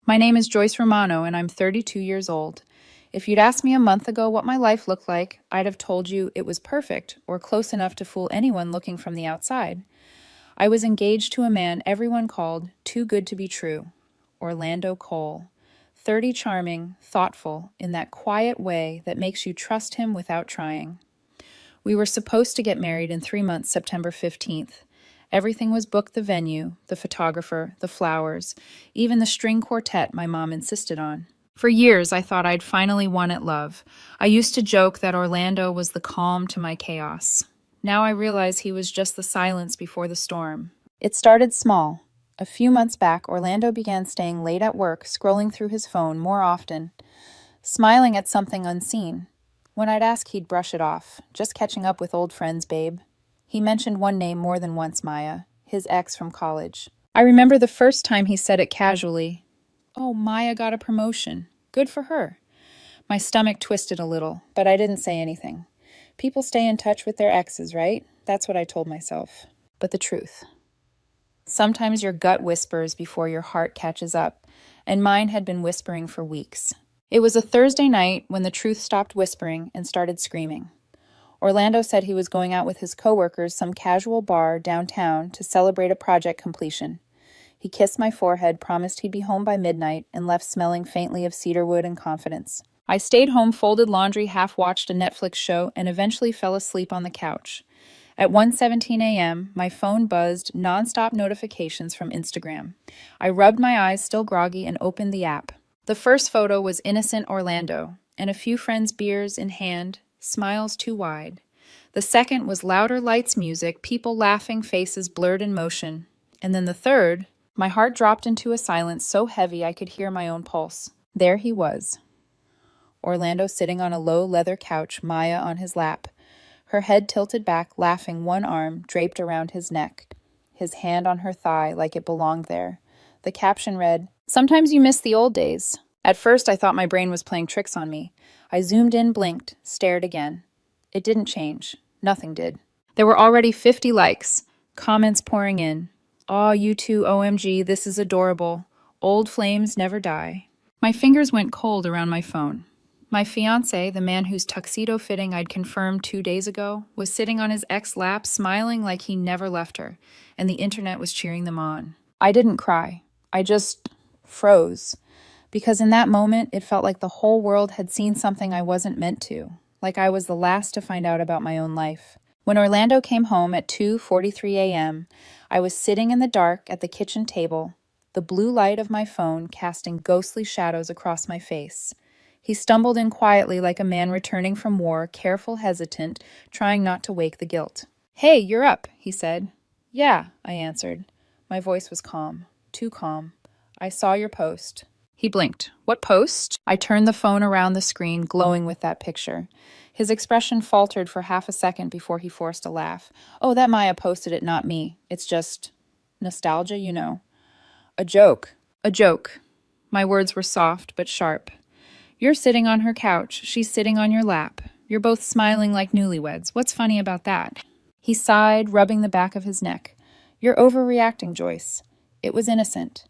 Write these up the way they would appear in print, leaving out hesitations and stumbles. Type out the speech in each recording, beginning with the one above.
My name is Joyce Romano, and I'm 32 years old. If you'd asked me a month ago what my life looked like, I'd have told you it was perfect, or close enough to fool anyone looking from the outside. I was engaged to a man everyone called too good to be true, Orlando Cole. 30 charming, thoughtful, in that quiet way that makes you trust him without trying. We were supposed to get married in 3 months, September 15th. Everything was booked: the venue, the photographer, the flowers, even the string quartet my mom insisted on. For years, I thought I'd finally won at love. I used to joke that Orlando was the calm to my chaos. Now I realize he was just the silence before the storm. It started small. A few months back, Orlando began staying late at work, scrolling through his phone more often, smiling at something unseen. When I'd ask, he'd brush it off. Just catching up with old friends, babe. He mentioned one name more than once, Maya, his ex from college. I remember the first time he said it casually. Oh, Maya got a promotion. Good for her. My stomach twisted a little, but I didn't say anything. People stay in touch with their exes, right? That's what I told myself. But the truth. Sometimes your gut whispers before your heart catches up, and mine had been whispering for weeks. It was a Thursday night when the truth stopped whispering and started screaming. Orlando said he was going out with his coworkers some casual bar downtown to celebrate a project completion. He kissed my forehead, promised he'd be home by midnight, and left smelling faintly of cedarwood and confidence. I stayed home, folded laundry, half-watched a Netflix show, and eventually fell asleep on the couch. At 1:17 a.m., my phone buzzed nonstop notifications from Instagram. I rubbed my eyes, still groggy, and opened the app. The first photo was innocent Orlando, and a few friends' beers in hand, smiles too wide. The second was louder lights, music, people laughing, faces blurred in motion. And then the third, my heart dropped into a silence so heavy I could hear my own pulse. There he was. Orlando sitting on a low leather couch, Maya on his lap. Her head tilted back, laughing, one arm draped around his neck, his hand on her thigh like it belonged there. The caption read, "Sometimes you miss the old days." At first, I thought my brain was playing tricks on me. I zoomed in, blinked, stared again. It didn't change. Nothing did. There were already 50 likes, comments pouring in. Aw, you two, OMG, this is adorable. Old flames never die. My fingers went cold around my phone. My fiancé, the man whose tuxedo fitting I'd confirmed 2 days ago, was sitting on his ex lap, smiling like he never left her, and the internet was cheering them on. I didn't cry. I just froze. Because in that moment, it felt like the whole world had seen something I wasn't meant to, like I was the last to find out about my own life. When Orlando came home at 2:43 a.m., I was sitting in the dark at the kitchen table, the blue light of my phone casting ghostly shadows across my face. He stumbled in quietly like a man returning from war, careful, hesitant, trying not to wake the guilt. "Hey, you're up," he said. "Yeah," I answered. My voice was calm, too calm. "I saw your post." He blinked. "What post?" I turned the phone around the screen, glowing with that picture. His expression faltered for half a second before he forced a laugh. "Oh, that Maya posted it, not me. It's just nostalgia, you know." "A joke." "A joke." My words were soft but sharp. "You're sitting on her couch. She's sitting on your lap. You're both smiling like newlyweds. What's funny about that?" He sighed, rubbing the back of his neck. "You're overreacting, Joyce. It was innocent.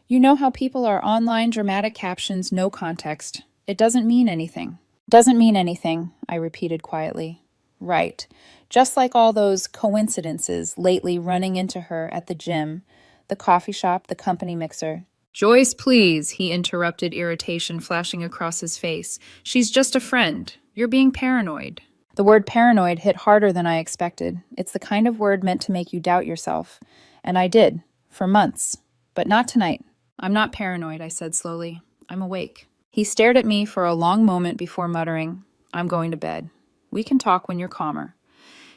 You know how people are online, dramatic captions, no context. It doesn't mean anything." "Doesn't mean anything," I repeated quietly. "Right. Just like all those coincidences lately, running into her at the gym, the coffee shop, the company mixer." "Joyce, please," he interrupted, irritation flashing across his face. "She's just a friend. You're being paranoid." The word paranoid hit harder than I expected. It's the kind of word meant to make you doubt yourself. And I did, for months. But not tonight. "I'm not paranoid," I said slowly. "I'm awake." He stared at me for a long moment before muttering, "I'm going to bed. We can talk when you're calmer."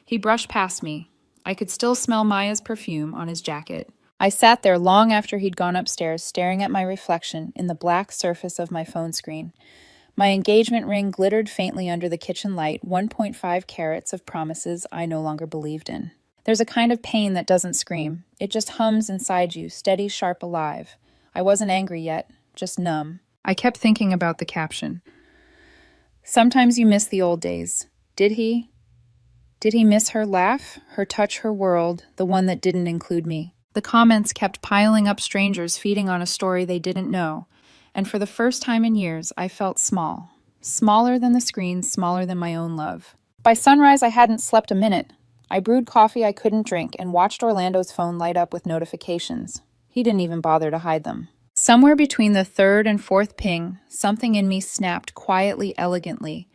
He brushed past me. I could still smell Maya's perfume on his jacket. I sat there long after he'd gone upstairs, staring at my reflection in the black surface of my phone screen. My engagement ring glittered faintly under the kitchen light, 1.5 carats of promises I no longer believed in. There's a kind of pain that doesn't scream. It just hums inside you, steady, sharp, alive. I wasn't angry yet, just numb. I kept thinking about the caption. "Sometimes you miss the old days." Did he? Did he miss her laugh, her touch, her world, the one that didn't include me? The comments kept piling up, strangers feeding on a story they didn't know. And for the first time in years, I felt small. Smaller than the screen, smaller than my own love. By sunrise, I hadn't slept a minute. I brewed coffee I couldn't drink and watched Orlando's phone light up with notifications. He didn't even bother to hide them. Somewhere between the third and fourth ping, something in me snapped quietly, elegantly.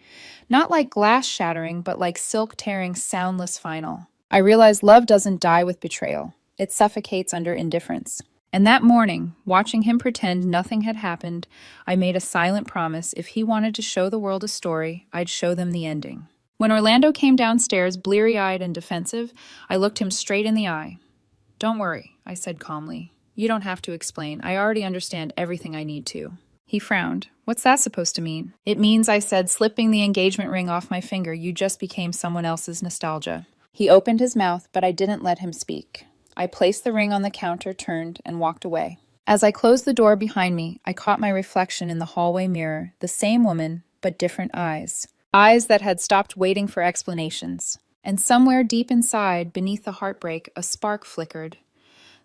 Not like glass shattering, but like silk tearing, soundless final. I realized love doesn't die with betrayal. It suffocates under indifference. And that morning, watching him pretend nothing had happened, I made a silent promise if he wanted to show the world a story, I'd show them the ending. When Orlando came downstairs, bleary-eyed and defensive, I looked him straight in the eye. "Don't worry," I said calmly. "You don't have to explain. I already understand everything I need to." He frowned. "What's that supposed to mean?" "It means," I said, slipping the engagement ring off my finger, "you just became someone else's nostalgia." He opened his mouth, but I didn't let him speak. I placed the ring on the counter, turned, and walked away. As I closed the door behind me, I caught my reflection in the hallway mirror, the same woman, but different eyes. Eyes that had stopped waiting for explanations. And somewhere deep inside, beneath the heartbreak, a spark flickered.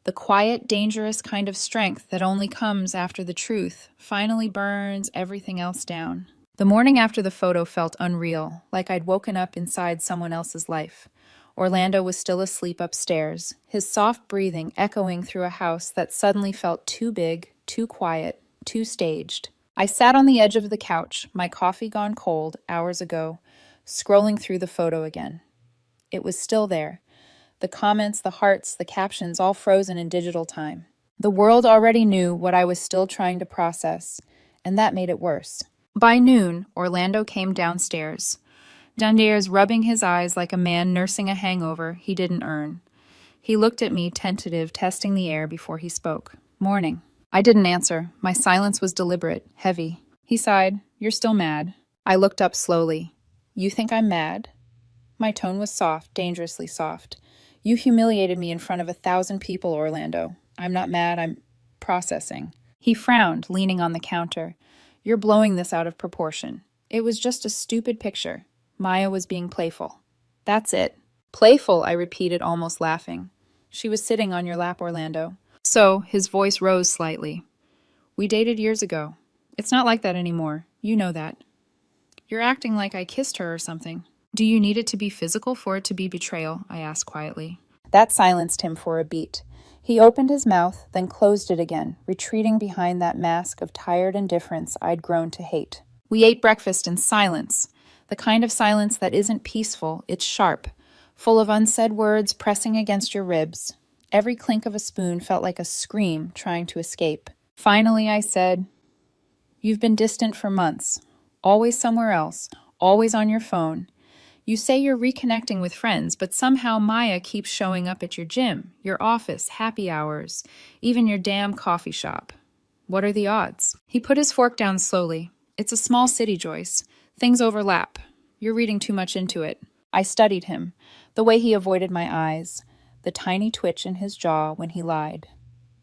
The quiet, dangerous kind of strength that only comes after the truth finally burns everything else down. The morning after the photo felt unreal, like I'd woken up inside someone else's life. Orlando was still asleep upstairs, his soft breathing echoing through a house that suddenly felt too big, too quiet, too staged. I sat on the edge of the couch, my coffee gone cold hours ago, scrolling through the photo again. It was still there. The comments, the hearts, the captions, all frozen in digital time. The world already knew what I was still trying to process, and that made it worse. By noon, Orlando came downstairs, rubbing his eyes like a man nursing a hangover he didn't earn. He looked at me, tentative, testing the air before he spoke. "Morning." I didn't answer. My silence was deliberate, heavy. He sighed. "You're still mad." I looked up slowly. "You think I'm mad?" My tone was soft, dangerously soft. "You humiliated me in front of 1,000 people, Orlando. I'm not mad, I'm processing." He frowned, leaning on the counter. "You're blowing this out of proportion. It was just a stupid picture. Maya was being playful." "That's it." "Playful," I repeated, almost laughing. "She was sitting on your lap, Orlando." So, his voice rose slightly. "We dated years ago. It's not like that anymore. You know that. You're acting like I kissed her or something." "Do you need it to be physical for it to be betrayal?" I asked quietly. That silenced him for a beat. He opened his mouth, then closed it again, retreating behind that mask of tired indifference I'd grown to hate. We ate breakfast in silence. The kind of silence that isn't peaceful, it's sharp, full of unsaid words pressing against your ribs. Every clink of a spoon felt like a scream trying to escape. Finally, I said, "You've been distant for months, always somewhere else, always on your phone. You say you're reconnecting with friends, but somehow Maya keeps showing up at your gym, your office, happy hours, even your damn coffee shop. What are the odds?" He put his fork down slowly. "It's a small city, Joyce. Things overlap. You're reading too much into it." I studied him, the way he avoided my eyes, the tiny twitch in his jaw when he lied.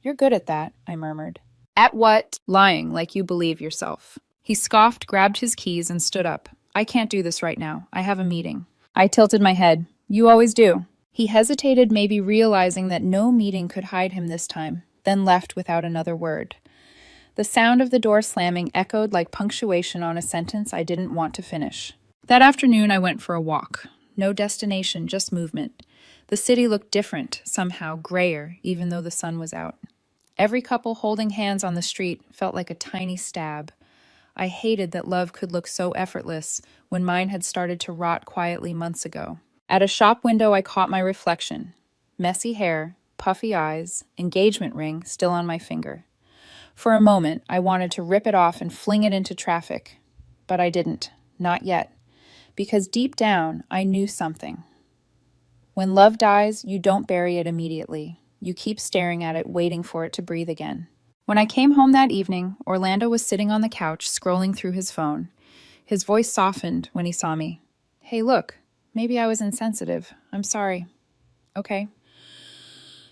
"You're good at that," I murmured. "At what?" "Lying like you believe yourself." He scoffed, grabbed his keys, and stood up. "I can't do this right now. I have a meeting." I tilted my head. "You always do." He hesitated, maybe realizing that no meeting could hide him this time, then left without another word. The sound of the door slamming echoed like punctuation on a sentence I didn't want to finish. That afternoon, I went for a walk. No destination, just movement. The city looked different, somehow grayer, even though the sun was out. Every couple holding hands on the street felt like a tiny stab. I hated that love could look so effortless when mine had started to rot quietly months ago. At a shop window, I caught my reflection. Messy hair, puffy eyes, engagement ring still on my finger. For a moment, I wanted to rip it off and fling it into traffic. But I didn't. Not yet. Because deep down, I knew something. When love dies, you don't bury it immediately. You keep staring at it, waiting for it to breathe again. When I came home that evening, Orlando was sitting on the couch, scrolling through his phone. His voice softened when he saw me. "Hey, look, maybe I was insensitive. I'm sorry." "Okay."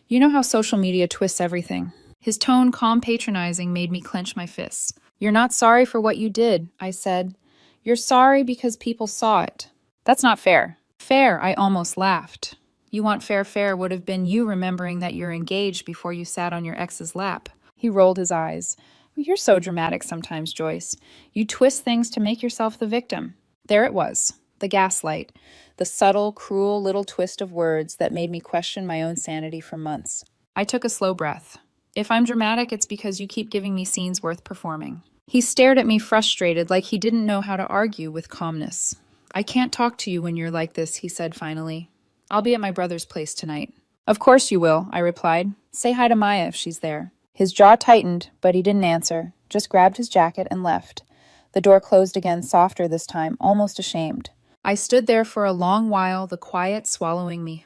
"You know how social media twists everything." His tone, calm, patronizing, made me clench my fists. "You're not sorry for what you did," I said. "You're sorry because people saw it." "That's not fair." "Fair," I almost laughed. "You want fair would have been you remembering that you're engaged before you sat on your ex's lap." He rolled his eyes. You're so dramatic sometimes, Joyce. You twist things to make yourself the victim. There it was, the gaslight, the subtle, cruel little twist of words that made me question my own sanity for months. I took a slow breath. If I'm dramatic, it's because you keep giving me scenes worth performing. He stared at me frustrated, like he didn't know how to argue with calmness. I can't talk to you when you're like this, he said finally. I'll be at my brother's place tonight. Of course you will, I replied. Say hi to Maya if she's there. His jaw tightened, but he didn't answer, just grabbed his jacket and left. The door closed again, softer this time, almost ashamed. I stood there for a long while, the quiet swallowing me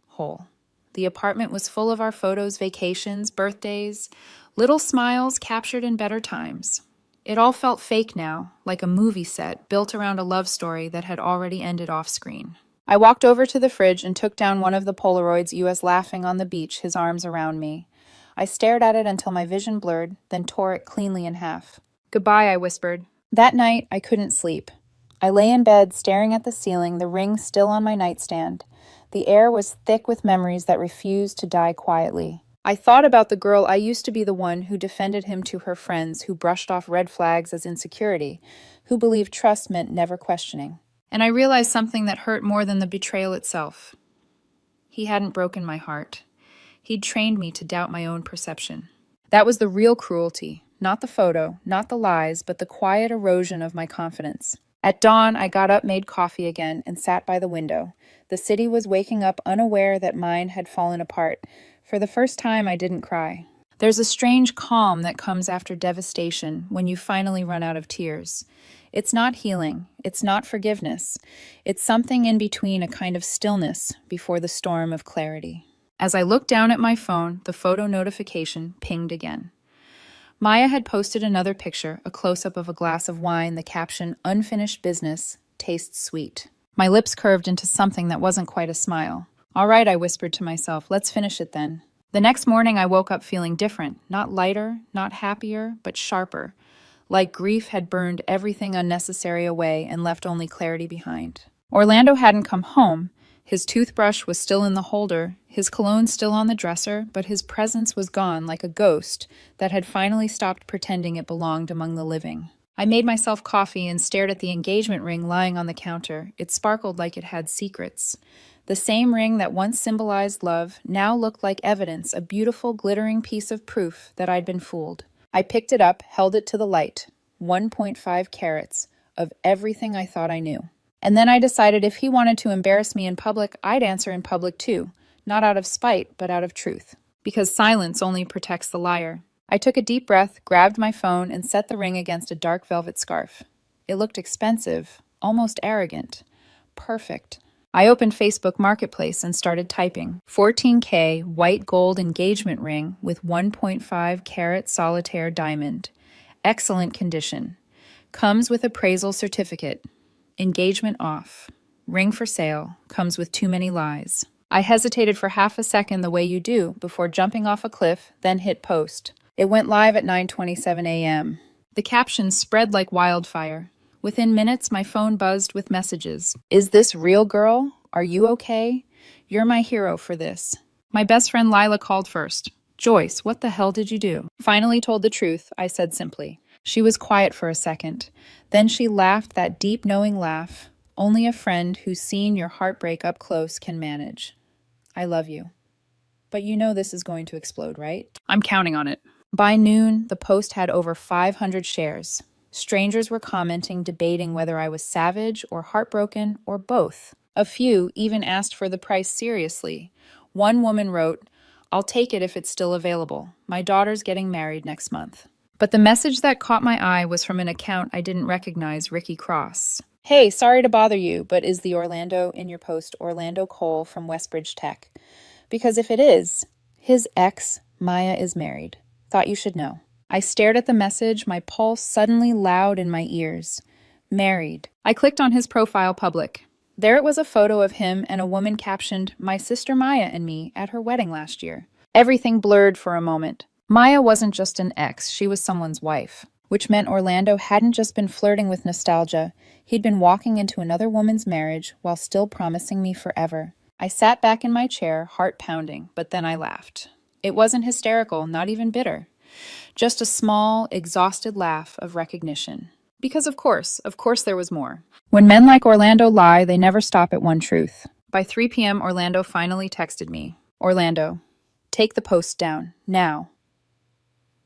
whole. The apartment was full of our photos, vacations, birthdays, little smiles captured in better times. It all felt fake now, like a movie set built around a love story that had already ended off screen. I walked over to the fridge and took down one of the Polaroids, US laughing on the beach, his arms around me. I stared at it until my vision blurred, then tore it cleanly in half. Goodbye, I whispered. That night, I couldn't sleep. I lay in bed, staring at the ceiling, the ring still on my nightstand. The air was thick with memories that refused to die quietly. I thought about the girl I used to be, the one who defended him to her friends, who brushed off red flags as insecurity, who believed trust meant never questioning. And I realized something that hurt more than the betrayal itself. He hadn't broken my heart. He'd trained me to doubt my own perception. That was the real cruelty, not the photo, not the lies, but the quiet erosion of my confidence. At dawn, I got up, made coffee again, and sat by the window. The city was waking up, unaware that mine had fallen apart. For the first time, I didn't cry. There's a strange calm that comes after devastation when you finally run out of tears. It's not healing. It's not forgiveness. It's something in between, a kind of stillness before the storm of clarity. As I looked down at my phone, the photo notification pinged again. Maya had posted another picture, a close-up of a glass of wine, the caption, "Unfinished business, tastes sweet." My lips curved into something that wasn't quite a smile. All right, I whispered to myself, let's finish it then. The next morning, I woke up feeling different, not lighter, not happier, but sharper, like grief had burned everything unnecessary away and left only clarity behind. Orlando hadn't come home. His toothbrush was still in the holder, his cologne still on the dresser, but his presence was gone like a ghost that had finally stopped pretending it belonged among the living. I made myself coffee and stared at the engagement ring lying on the counter. It sparkled like it had secrets. The same ring that once symbolized love now looked like evidence, a beautiful, glittering piece of proof that I'd been fooled. I picked it up, held it to the light. 1.5 carats of everything I thought I knew. And then I decided if he wanted to embarrass me in public, I'd answer in public too. Not out of spite, but out of truth. Because silence only protects the liar. I took a deep breath, grabbed my phone, and set the ring against a dark velvet scarf. It looked expensive, almost arrogant. Perfect. I opened Facebook Marketplace and started typing. 14K white gold engagement ring with 1.5 carat solitaire diamond. Excellent condition. Comes with appraisal certificate. Engagement off. Ring for sale. Comes with too many lies. I hesitated for half a second the way you do before jumping off a cliff, then hit post. It went live at 9:27 a.m. The captions spread like wildfire. Within minutes, my phone buzzed with messages. Is this real, girl? Are you okay? You're my hero for this. My best friend Lila called first. Joyce, what the hell did you do? Finally told the truth, I said simply. She was quiet for a second. Then she laughed that deep, knowing laugh only a friend who's seen your heartbreak up close can manage. I love you. But you know this is going to explode, right? I'm counting on it. By noon, the post had over 500 shares. Strangers were commenting, debating whether I was savage or heartbroken or both. A few even asked for the price seriously. One woman wrote, I'll take it if it's still available. My daughter's getting married next month. But the message that caught my eye was from an account I didn't recognize, Ricky Cross. Hey, sorry to bother you, but is the Orlando in your post Orlando Cole from Westbridge Tech? Because if it is, his ex, Maya, is married. Thought you should know. I stared at the message, my pulse suddenly loud in my ears. Married. I clicked on his profile public. There it was, a photo of him and a woman captioned, My sister Maya and me at her wedding last year. Everything blurred for a moment. Maya wasn't just an ex, she was someone's wife. Which meant Orlando hadn't just been flirting with nostalgia, he'd been walking into another woman's marriage while still promising me forever. I sat back in my chair, heart pounding, but then I laughed. It wasn't hysterical, not even bitter. Just a small, exhausted laugh of recognition. Because of course there was more. When men like Orlando lie, they never stop at one truth. By 3 p.m., Orlando finally texted me. Orlando, take the post down, now.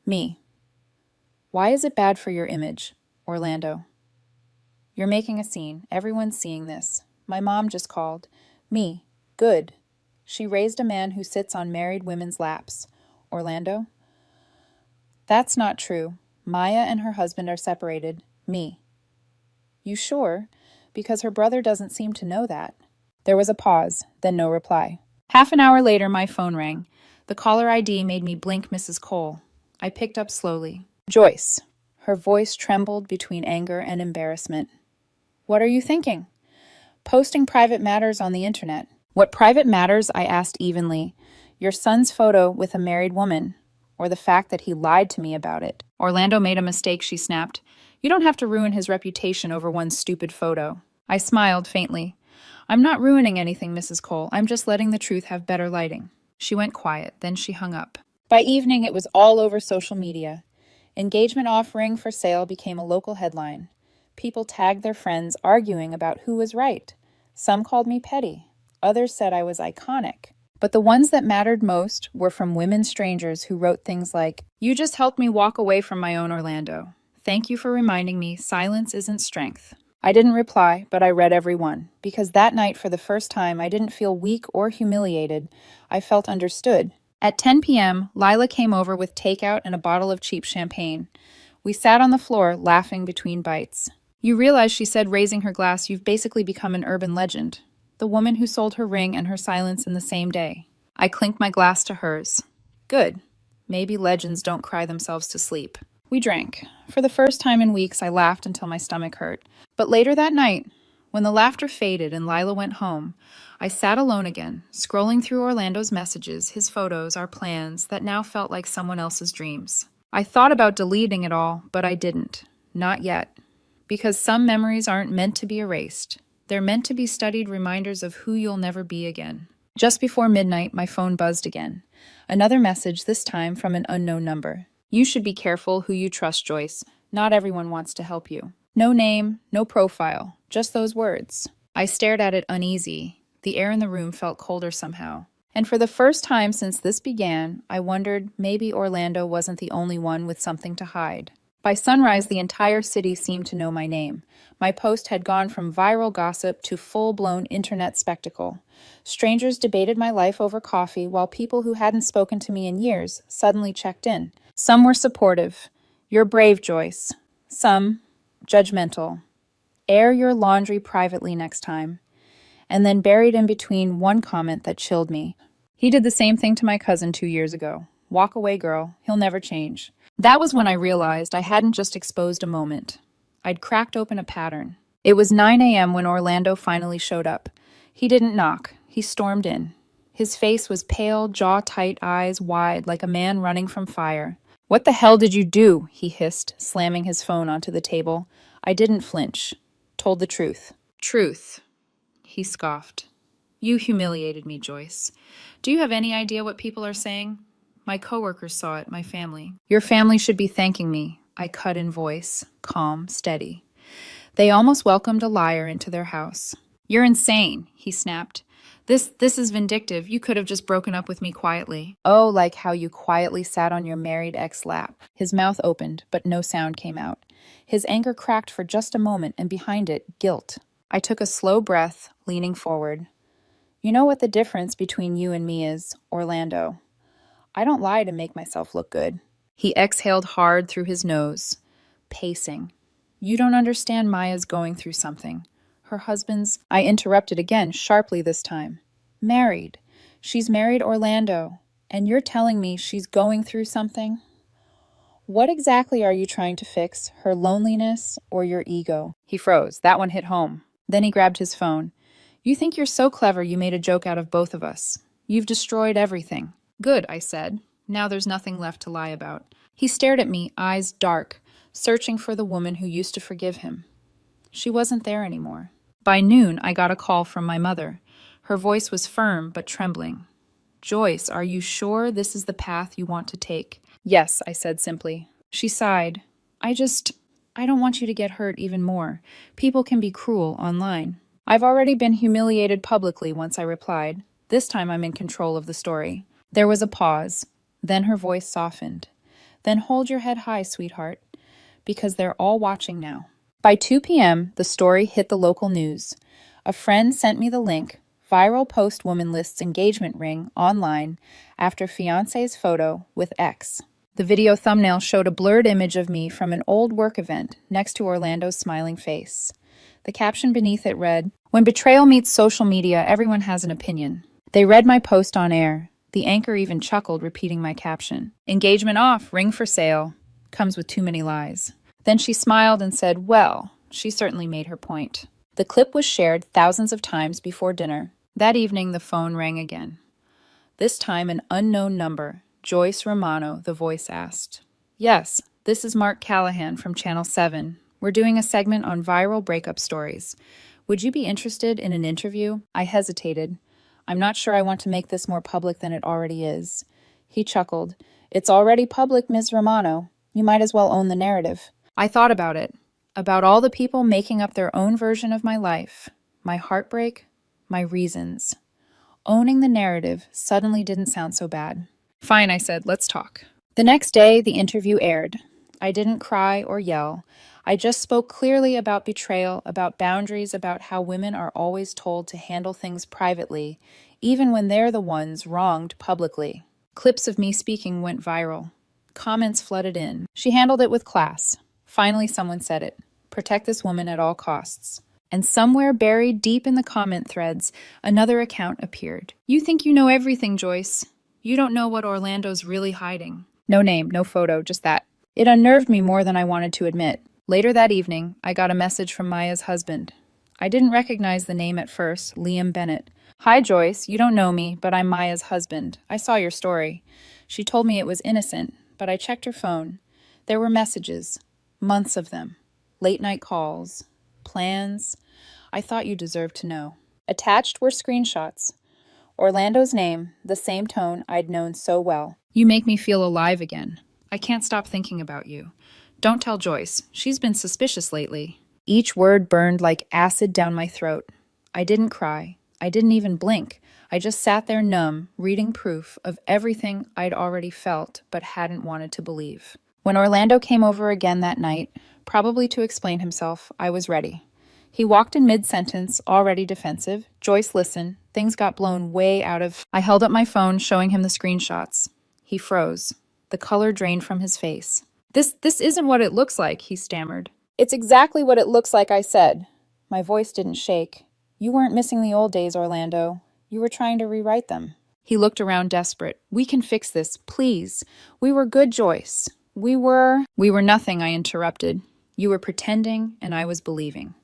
Me. Why is it bad for your image? Orlando. You're making a scene. Everyone's seeing this. My mom just called. Me. Good. She raised a man who sits on married women's laps. Orlando. That's not true. Maya and her husband are separated. Me. You sure? Because her brother doesn't seem to know that. There was a pause, then no reply. Half an hour later, my phone rang. The caller ID made me blink Mrs. Cole. I picked up slowly. Joyce. Her voice trembled between anger and embarrassment. What are you thinking? Posting private matters on the internet. What private matters? I asked evenly. Your son's photo with a married woman, or the fact that he lied to me about it. Orlando made a mistake, she snapped. You don't have to ruin his reputation over one stupid photo. I smiled faintly. I'm not ruining anything, Mrs. Cole. I'm just letting the truth have better lighting. She went quiet, then she hung up. By evening, it was all over social media. Engagement offering for sale became a local headline. People tagged their friends, arguing about who was right. Some called me petty. Others said I was iconic. But the ones that mattered most were from women strangers who wrote things like, You just helped me walk away from my own Orlando. Thank you for reminding me silence isn't strength. I didn't reply, but I read every one, because that night, for the first time, I didn't feel weak or humiliated. I felt understood. At 10 p.m., Lila came over with takeout and a bottle of cheap champagne. We sat on the floor, laughing between bites. You realize, she said, raising her glass, you've basically become an urban legend. The woman who sold her ring and her silence in the same day. I clinked my glass to hers. Good. Maybe legends don't cry themselves to sleep. We drank. For the first time in weeks, I laughed until my stomach hurt. But later that night, when the laughter faded and Lila went home, I sat alone again, scrolling through Orlando's messages, his photos, our plans, that now felt like someone else's dreams. I thought about deleting it all, but I didn't. Not yet. Because some memories aren't meant to be erased. They're meant to be studied reminders of who you'll never be again. Just before midnight, my phone buzzed again. Another message, this time from an unknown number. You should be careful who you trust, Joyce. Not everyone wants to help you. No name, no profile, just those words. I stared at it uneasy. The air in the room felt colder somehow. And for the first time since this began, I wondered maybe Orlando wasn't the only one with something to hide. By sunrise, the entire city seemed to know my name. My post had gone from viral gossip to full-blown internet spectacle. Strangers debated my life over coffee, while people who hadn't spoken to me in years suddenly checked in. Some were supportive. You're brave, Joyce. Some, judgmental. Air your laundry privately next time. And then buried in between one comment that chilled me. He did the same thing to my cousin 2 years ago. Walk away, girl. He'll never change. That was when I realized I hadn't just exposed a moment. I'd cracked open a pattern. It was 9 a.m. when Orlando finally showed up. He didn't knock. He stormed in. His face was pale, jaw tight, eyes wide, like a man running from fire. What the hell did you do? He hissed, slamming his phone onto the table. I didn't flinch. Told the truth. Truth. He scoffed. You humiliated me, Joyce. Do you have any idea what people are saying? My coworkers saw it, my family. Your family should be thanking me. I cut in voice, calm, steady. They almost welcomed a liar into their house. You're insane, he snapped. This is vindictive. You could have just broken up with me quietly. Oh, like how you quietly sat on your married ex lap. His mouth opened, but no sound came out. His anger cracked for just a moment, and behind it, guilt. I took a slow breath, leaning forward. You know what the difference between you and me is, Orlando? I don't lie to make myself look good. He exhaled hard through his nose, pacing. You don't understand. Maya's going through something. Her husband's... I interrupted again, sharply this time. Married. She's married Orlando. And you're telling me she's going through something? What exactly are you trying to fix? Her loneliness or your ego? He froze. That one hit home. Then he grabbed his phone. You think you're so clever you made a joke out of both of us. You've destroyed everything. Good, I said. Now there's nothing left to lie about. He stared at me, eyes dark, searching for the woman who used to forgive him. She wasn't there anymore. By noon, I got a call from my mother. Her voice was firm but trembling. Joyce, are you sure this is the path you want to take? Yes, I said simply. She sighed. I don't want you to get hurt even more. People can be cruel online. I've already been humiliated publicly once, I replied. This time I'm in control of the story. There was a pause. Then her voice softened. Then hold your head high, sweetheart, because they're all watching now. By 2 p.m., the story hit the local news. A friend sent me the link. Viral post woman lists engagement ring online after fiancé's photo with ex. The video thumbnail showed a blurred image of me from an old work event next to Orlando's smiling face. The caption beneath it read, "When betrayal meets social media, everyone has an opinion." They read my post on air. The anchor even chuckled, repeating my caption. "Engagement off, ring for sale. Comes with too many lies." Then she smiled and said, well, she certainly made her point. The clip was shared thousands of times before dinner. That evening, the phone rang again. This time, an unknown number. Joyce Romano, the voice asked. "Yes, this is Mark Callahan from Channel 7. We're doing a segment on viral breakup stories. Would you be interested in an interview?" I hesitated. "I'm not sure I want to make this more public than it already is." He chuckled. "It's already public, Ms. Romano. You might as well own the narrative." I thought about it, about all the people making up their own version of my life, my heartbreak, my reasons. Owning the narrative suddenly didn't sound so bad. "Fine," I said, "let's talk." The next day, the interview aired. I didn't cry or yell. I just spoke clearly about betrayal, about boundaries, about how women are always told to handle things privately, even when they're the ones wronged publicly. Clips of me speaking went viral. Comments flooded in. She handled it with class. Finally, someone said it. Protect this woman at all costs. And somewhere buried deep in the comment threads, another account appeared. "You think you know everything, Joyce. You don't know what Orlando's really hiding." No name, no photo, just that. It unnerved me more than I wanted to admit. Later that evening, I got a message from Maya's husband. I didn't recognize the name at first, Liam Bennett. "Hi, Joyce. You don't know me, but I'm Maya's husband. I saw your story." She told me it was innocent, but I checked her phone. There were messages. Months of them. Late-night calls. Plans. I thought you deserved to know. Attached were screenshots. Orlando's name, the same tone I'd known so well. "You make me feel alive again. I can't stop thinking about you. Don't tell Joyce. She's been suspicious lately." Each word burned like acid down my throat. I didn't cry. I didn't even blink. I just sat there numb, reading proof of everything I'd already felt but hadn't wanted to believe. When Orlando came over again that night, probably to explain himself, I was ready. He walked in mid-sentence, already defensive. Joyce listened. Things got blown way out of... I held up my phone, showing him the screenshots. He froze. The color drained from his face. This isn't what it looks like," he stammered. "It's exactly what it looks like," I said. My voice didn't shake. "You weren't missing the old days, Orlando. You were trying to rewrite them." He looked around desperate. "We can fix this, please. We were good, Joyce. We were nothing," I interrupted. "You were pretending, and I was believing.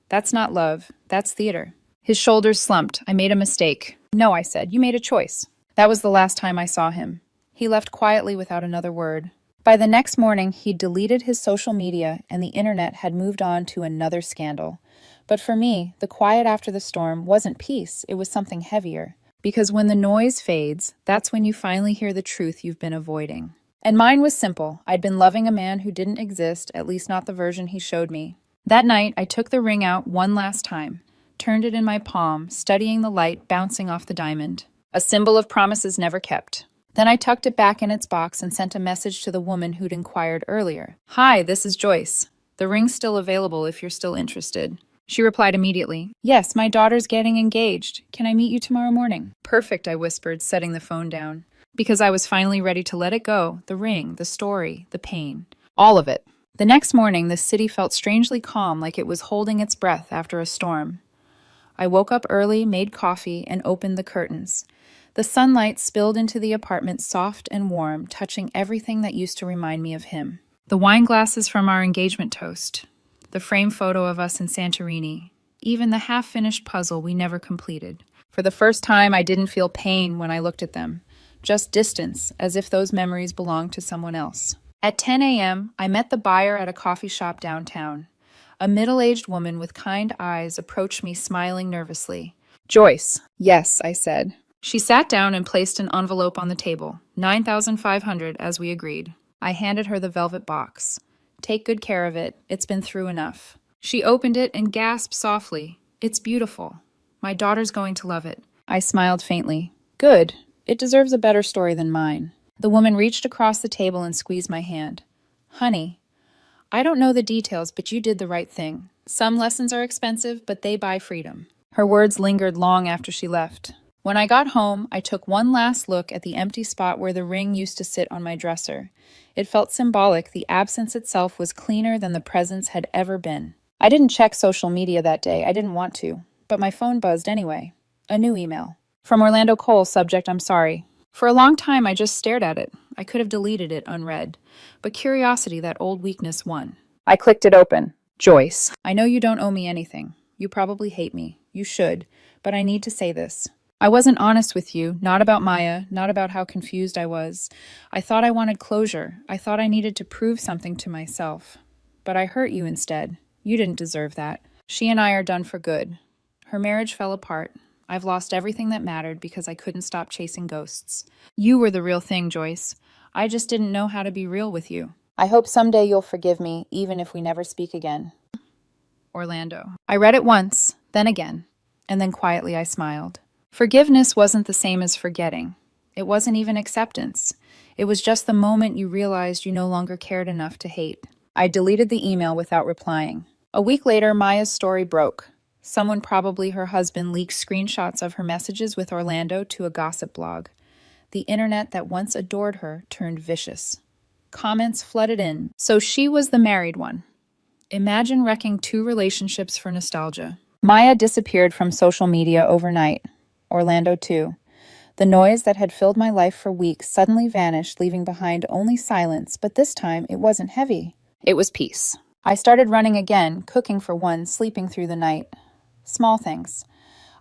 That's not love. That's theater." His shoulders slumped. I made a mistake. "No," I said. "You made a choice." That was the last time I saw him. He left quietly without another word. By the next morning, he'd deleted his social media, and the internet had moved on to another scandal. But for me, the quiet after the storm wasn't peace. It was something heavier. Because when the noise fades, that's when you finally hear the truth you've been avoiding. And mine was simple. I'd been loving a man who didn't exist, at least not the version he showed me. That night, I took the ring out one last time, turned it in my palm, studying the light bouncing off the diamond. A symbol of promises never kept. Then I tucked it back in its box and sent a message to the woman who'd inquired earlier. "Hi, this is Joyce. The ring's still available if you're still interested." She replied immediately. "Yes, my daughter's getting engaged. Can I meet you tomorrow morning?" "Perfect," I whispered, setting the phone down. Because I was finally ready to let it go, the ring, the story, the pain. All of it. The next morning, the city felt strangely calm, like it was holding its breath after a storm. I woke up early, made coffee, and opened the curtains. The sunlight spilled into the apartment soft and warm, touching everything that used to remind me of him. The wine glasses from our engagement toast, the framed photo of us in Santorini, even the half-finished puzzle we never completed. For the first time, I didn't feel pain when I looked at them, just distance, as if those memories belonged to someone else. At 10 a.m., I met the buyer at a coffee shop downtown. A middle-aged woman with kind eyes approached me, smiling nervously. "Joyce." "Yes," I said. She sat down and placed an envelope on the table. 9,500 as we agreed. I handed her the velvet box. Take good care of it. It's been through enough. She opened it and gasped softly. It's beautiful. My daughter's going to love it. I smiled faintly. Good. It deserves a better story than mine. The woman reached across the table and squeezed my hand. Honey, I don't know the details, but you did the right thing. Some lessons are expensive, but they buy freedom. Her words lingered long after she left. When I got home, I took one last look at the empty spot where the ring used to sit on my dresser. It felt symbolic. The absence itself was cleaner than the presence had ever been. I didn't check social media that day. I didn't want to. But my phone buzzed anyway. A new email. From Orlando Cole, subject, I'm sorry. For a long time, I just stared at it. I could have deleted it unread. But curiosity, that old weakness, won. I clicked it open. Joyce. I know you don't owe me anything. You probably hate me. You should. But I need to say this. I wasn't honest with you, not about Maya, not about how confused I was. I thought I wanted closure. I thought I needed to prove something to myself. But I hurt you instead. You didn't deserve that. She and I are done for good. Her marriage fell apart. I've lost everything that mattered because I couldn't stop chasing ghosts. You were the real thing, Joyce. I just didn't know how to be real with you. I hope someday you'll forgive me, even if we never speak again. Orlando. I read it once, then again, and then quietly I smiled. Forgiveness wasn't the same as forgetting. It wasn't even acceptance. It was just the moment you realized you no longer cared enough to hate. I deleted the email without replying. A week later, Maya's story broke. Someone, probably her husband, leaked screenshots of her messages with Orlando to a gossip blog. The internet that once adored her turned vicious. Comments flooded in. So she was the married one. Imagine wrecking two relationships for nostalgia. Maya disappeared from social media overnight. Orlando too. The noise that had filled my life for weeks suddenly vanished, leaving behind only silence, but this time it wasn't heavy. It was peace. I started running again, cooking for one, sleeping through the night. Small things.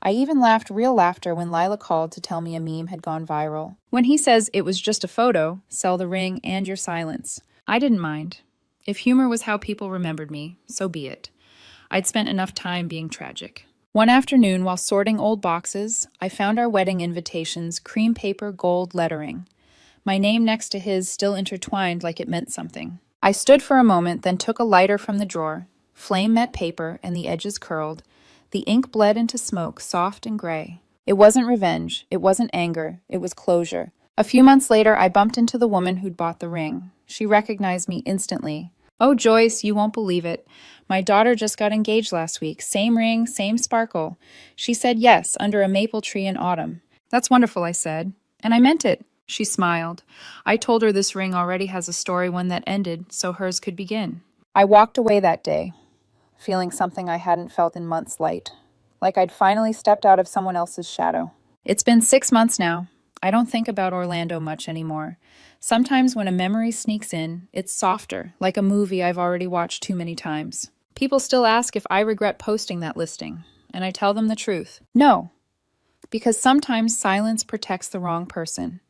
I even laughed real laughter when Lila called to tell me a meme had gone viral. When he says it was just a photo, sell the ring and your silence. I didn't mind. If humor was how people remembered me, so be it. I'd spent enough time being tragic. One afternoon, while sorting old boxes, I found our wedding invitations, cream paper gold lettering. My name next to his still intertwined like it meant something. I stood for a moment, then took a lighter from the drawer. Flame met paper, and the edges curled. The ink bled into smoke, soft and gray. It wasn't revenge. It wasn't anger. It was closure. A few months later, I bumped into the woman who'd bought the ring. She recognized me instantly. Oh, Joyce, you won't believe it. My daughter just got engaged last week. Same ring, same sparkle. She said yes, under a maple tree in autumn. That's wonderful, I said. And I meant it. She smiled. I told her this ring already has a story, one that ended, so hers could begin. I walked away that day, feeling something I hadn't felt in months light. Like I'd finally stepped out of someone else's shadow. It's been 6 months now. I don't think about Orlando much anymore. Sometimes when a memory sneaks in, it's softer, like a movie I've already watched too many times. People still ask if I regret posting that listing, and I tell them the truth. No, because sometimes silence protects the wrong person,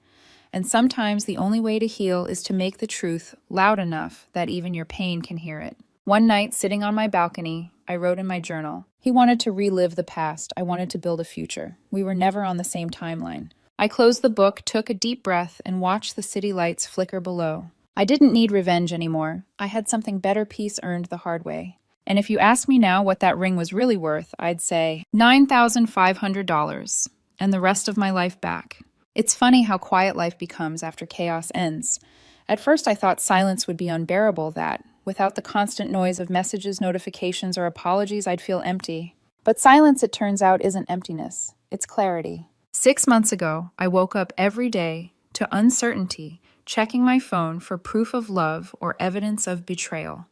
and sometimes the only way to heal is to make the truth loud enough that even your pain can hear it. One night, sitting on my balcony, I wrote in my journal. He wanted to relive the past. I wanted to build a future. We were never on the same timeline. I closed the book, took a deep breath, and watched the city lights flicker below. I didn't need revenge anymore. I had something better, peace earned the hard way. And if you ask me now what that ring was really worth, I'd say $9,500 and the rest of my life back. It's funny how quiet life becomes after chaos ends. At first I thought silence would be unbearable, that without the constant noise of messages, notifications, or apologies, I'd feel empty. But silence, it turns out, isn't emptiness. It's clarity. 6 months ago, I woke up every day to uncertainty, checking my phone for proof of love or evidence of betrayal.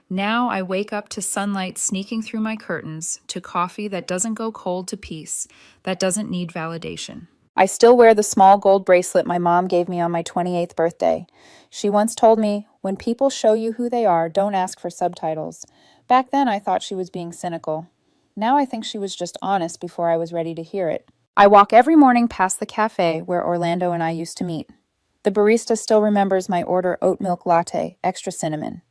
Now I wake up to sunlight sneaking through my curtains, to coffee that doesn't go cold, to peace that doesn't need validation. I still wear the small gold bracelet my mom gave me on my 28th birthday. She once told me, when people show you who they are, don't ask for subtitles. Back then I thought she was being cynical. Now I think she was just honest before I was ready to hear it. I walk every morning past the cafe where Orlando and I used to meet. The barista still remembers my order: oat milk latte, extra cinnamon.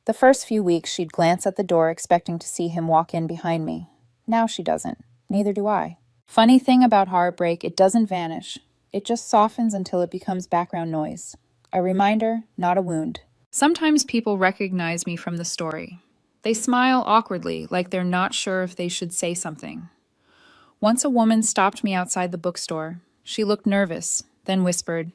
The first few weeks she'd glance at the door expecting to see him walk in behind me. Now she doesn't. Neither do I. Funny thing about heartbreak, it doesn't vanish. It just softens until it becomes background noise. A reminder, not a wound. Sometimes people recognize me from the story. They smile awkwardly, like they're not sure if they should say something. Once a woman stopped me outside the bookstore. She looked nervous, then whispered,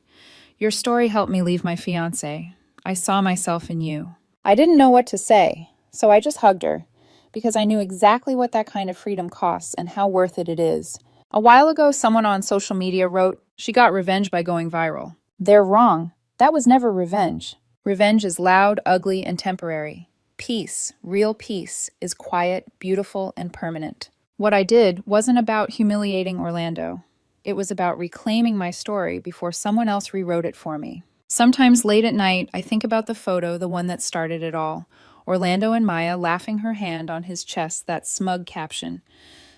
"Your story helped me leave my fiancé. I saw myself in you." I didn't know what to say, so I just hugged her, because I knew exactly what that kind of freedom costs and how worth it is. A while ago, someone on social media wrote, "She got revenge by going viral." They're wrong. That was never revenge. Revenge is loud, ugly, and temporary. Peace, real peace, is quiet, beautiful, and permanent. What I did wasn't about humiliating Orlando. It was about reclaiming my story before someone else rewrote it for me. Sometimes late at night, I think about the photo, the one that started it all. Orlando and Maya laughing, her hand on his chest, that smug caption.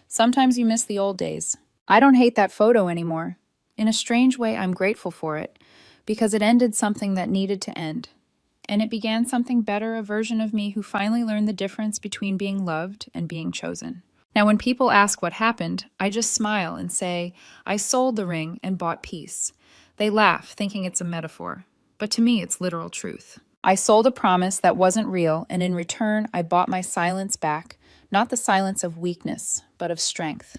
Sometimes you miss the old days. I don't hate that photo anymore. In a strange way, I'm grateful for it, because it ended something that needed to end. And it began something better, a version of me who finally learned the difference between being loved and being chosen. Now, when people ask what happened, I just smile and say, I sold the ring and bought peace. They laugh, thinking it's a metaphor. But to me, it's literal truth. I sold a promise that wasn't real, and in return, I bought my silence back. Not the silence of weakness, but of strength.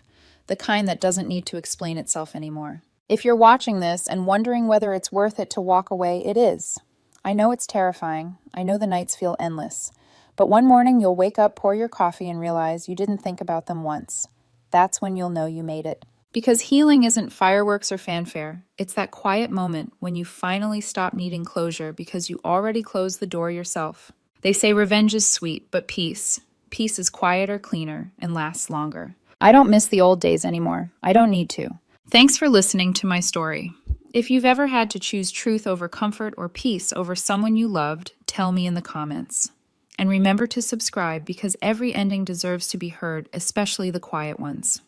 The kind that doesn't need to explain itself anymore. If you're watching this and wondering whether it's worth it to walk away, it is. I know it's terrifying. I know the nights feel endless. But one morning you'll wake up, pour your coffee, and realize you didn't think about them once. That's when you'll know you made it. Because healing isn't fireworks or fanfare. It's that quiet moment when you finally stop needing closure because you already closed the door yourself. They say revenge is sweet, but peace is quieter, cleaner, and lasts longer. I don't miss the old days anymore. I don't need to. Thanks for listening to my story. If you've ever had to choose truth over comfort or peace over someone you loved, tell me in the comments. And remember to subscribe because every ending deserves to be heard, especially the quiet ones.